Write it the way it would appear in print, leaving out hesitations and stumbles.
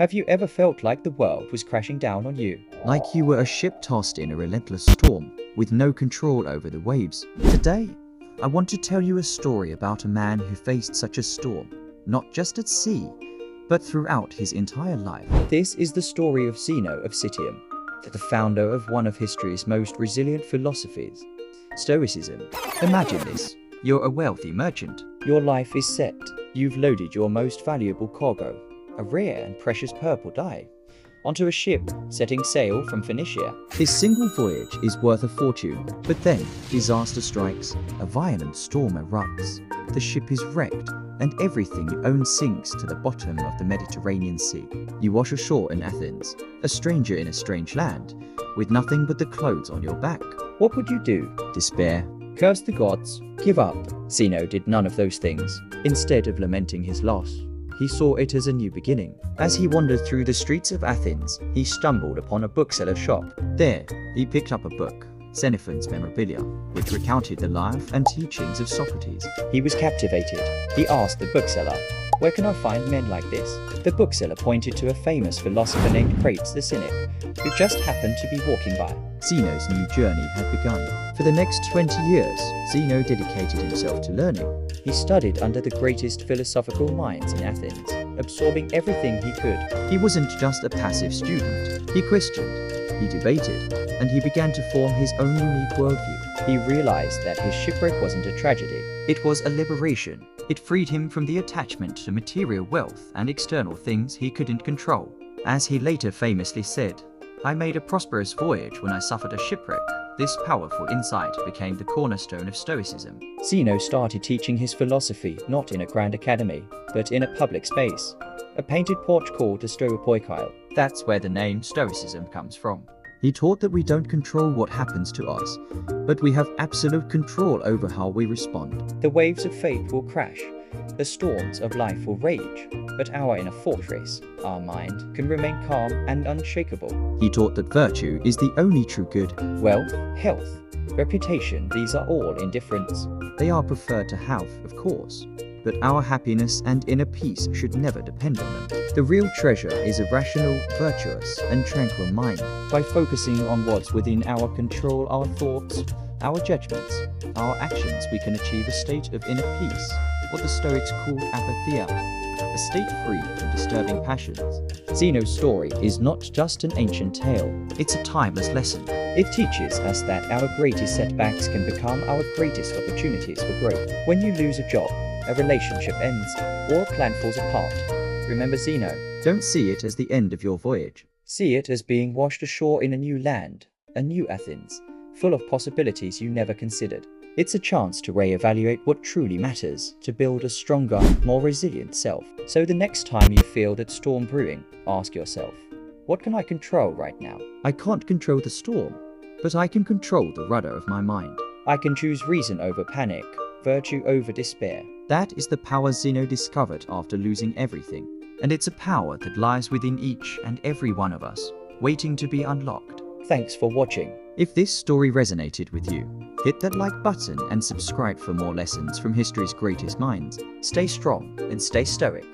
Have you ever felt like the world was crashing down on you? Like you were a ship tossed in a relentless storm, with no control over the waves. Today, I want to tell you a story about a man who faced such a storm, not just at sea, but throughout his entire life. This is the story of Zeno of Citium, the founder of one of history's most resilient philosophies, Stoicism. Imagine this. You're a wealthy merchant. Your life is set. You've loaded your most valuable cargo, a rare and precious purple dye, onto a ship setting sail from Phoenicia. This single voyage is worth a fortune, but then disaster strikes, a violent storm erupts, the ship is wrecked, and everything you own sinks to the bottom of the Mediterranean Sea. You wash ashore in Athens, a stranger in a strange land, with nothing but the clothes on your back. What would you do? Despair. Curse the gods? Give up? Zeno did none of those things. Instead of lamenting his loss, he saw it as a new beginning. As he wandered through the streets of Athens, he stumbled upon a bookseller's shop. There, he picked up a book, Xenophon's Memorabilia, which recounted the life and teachings of Socrates. He was captivated. He asked the bookseller, "Where can I find men like this?" The bookseller pointed to a famous philosopher named Crates the Cynic, who just happened to be walking by. Zeno's new journey had begun. For the next 20 years, Zeno dedicated himself to learning. He studied under the greatest philosophical minds in Athens, absorbing everything he could. He wasn't just a passive student. He questioned, he debated, and he began to form his own unique worldview. He realized that his shipwreck wasn't a tragedy. It was a liberation. It freed him from the attachment to material wealth and external things he couldn't control. As he later famously said, "I made a prosperous voyage when I suffered a shipwreck." This powerful insight became the cornerstone of Stoicism. Zeno started teaching his philosophy not in a grand academy, but in a public space, a painted porch called the Stoipoikile. That's where the name Stoicism comes from. He taught that we don't control what happens to us, but we have absolute control over how we respond. The waves of fate will crash, the storms of life will rage, but our inner fortress, our mind, can remain calm and unshakable. He taught that virtue is the only true good. Wealth, health, reputation, these are all indifferents. They are preferred to have, of course, but our happiness and inner peace should never depend on them. The real treasure is a rational, virtuous, and tranquil mind. By focusing on what's within our control, our thoughts, our judgments, our actions, we can achieve a state of inner peace, what the Stoics called apatheia, a state free from disturbing passions. Zeno's story is not just an ancient tale. It's a timeless lesson. It teaches us that our greatest setbacks can become our greatest opportunities for growth. When you lose a job, a relationship ends, or a plan falls apart, remember Zeno. Don't see it as the end of your voyage. See it as being washed ashore in a new land, a new Athens, full of possibilities you never considered. It's a chance to reevaluate what truly matters, to build a stronger, more resilient self. So the next time you feel that storm brewing, ask yourself, what can I control right now? I can't control the storm, but I can control the rudder of my mind. I can choose reason over panic, virtue over despair. That is the power Zeno discovered after losing everything. And it's a power that lies within each and every one of us, waiting to be unlocked. Thanks for watching. If this story resonated with you, hit that like button and subscribe for more lessons from history's greatest minds. Stay strong and stay stoic.